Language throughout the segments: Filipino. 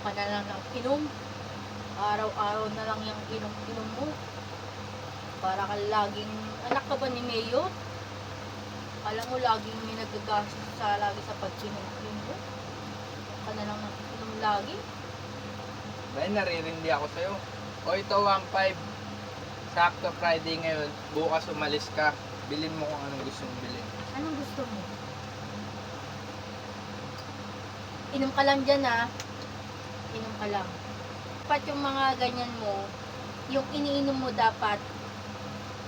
ka na lang ng inom. Araw-araw na lang yung inom-inom mo. Para ka laging, anak ka ba ni Mayo? Alam mo, laging may nagagastos lagi sa pag-inom mo. Ka na lang ng inom lagi. Bay, naririndi ako sa'yo. O ito, 1.5. Sakto Friday ngayon. Bukas umalis ka. Bilhin mo kung anong gusto mong bilhin. Anong gusto mo? Inom ka lang dyan, ha? Inom ka lang. Dapat yung mga ganyan mo, yung iniinom mo dapat,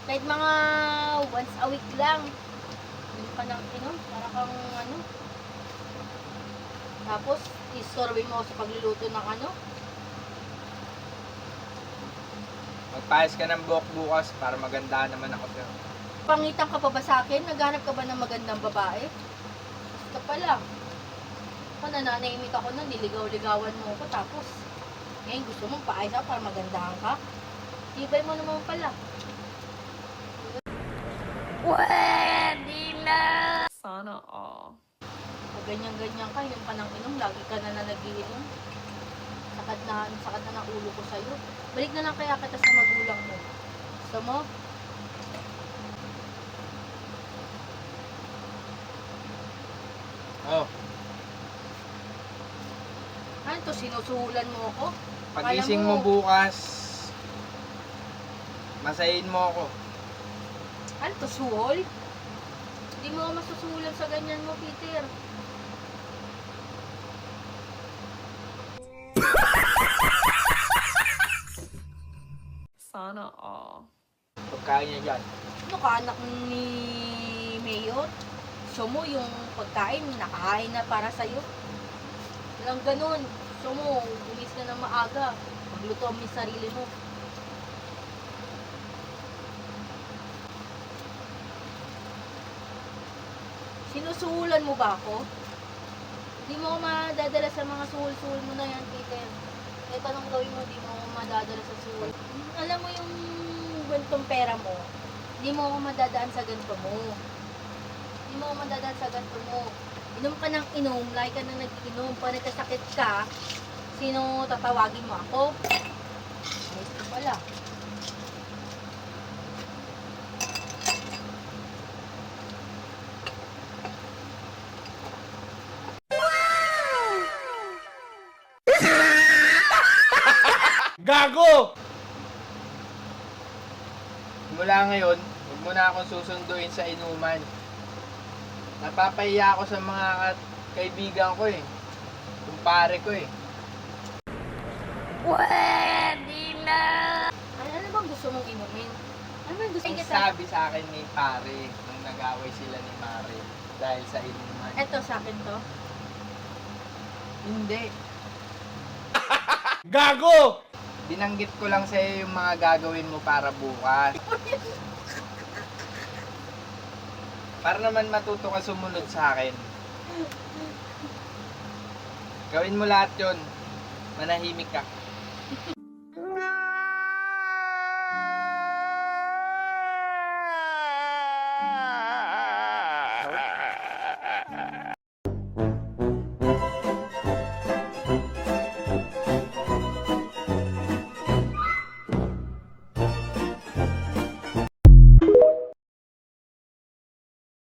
kahit mga once a week lang. Inom ka ng inom, para kang ano. Tapos, istorbe mo ako sa pagluluto ng ano. Magpahis ka ng buhok bukas para maganda naman ako sa'yo. Pangitan ka pa ba sa akin? Naghanap ka ba ng magandang babae? Basta pa lang. Ako nananahimik ako na, niligaw-ligawan mo ako. Tapos, ngayon gusto mong paayos ako para magandahan ka? Tibay mo naman pala. Pwede na! Sana all. Pag ganyan-ganyan ka, inom ka ng inom, lagi ka na nagiinom. Sakad na ng ulo ko sa'yo. Balik na lang kaya kita sa magulang mo. Gusto mo? Oh, Ano to, sinusuhulan mo ako? pagising Akala mo bukas, masahin mo ako. Ano to, suhol? Hindi mo ako masusuhulan sa ganyan mo, Peter. Sana all. Pagkain niya dyan. Ano ka, anak ni Mayor? Gusto mo yung pagkain, nakahain na para sa'yo. Walang ganun. Gusto mo, umis ka ng maaga. Magluto mo yung sarili mo. Sinusuhulan mo ba ako? Hindi mo ako madadala sa mga suhul-suhul mo na yan, Peter. Kahit anong gawin mo, hindi mo ako madadala sa suhul. Alam mo yung ganitong pera mo, hindi mo ako madadaan sa ganito mo. Hindi mo ako madadaan sa ganito mo. Inom ka ng inom, lagi ka na nag-inom. Pag nagkasakit ka, sino tatawagin mo ako? Ayos ka pala. Gago! Mula ngayon, huwag mo na akong susunduin sa inuman. Napapahiya ako sa mga kaibigan ko eh. Kumpare ko eh. Pwede na! Ano bang gusto mong inumin? Ano bang gusto Ang mong sabi sa akin ni pare, nung nag-away sila ni Mare, dahil sa inuman. Eto sa akin to. Hindi. Gago! Binanggit ko lang sa'yo yung mga gagawin mo para bukas. Para naman matuto ka sumunod sa akin. Gawin mo lahat yon. Manahimik ka.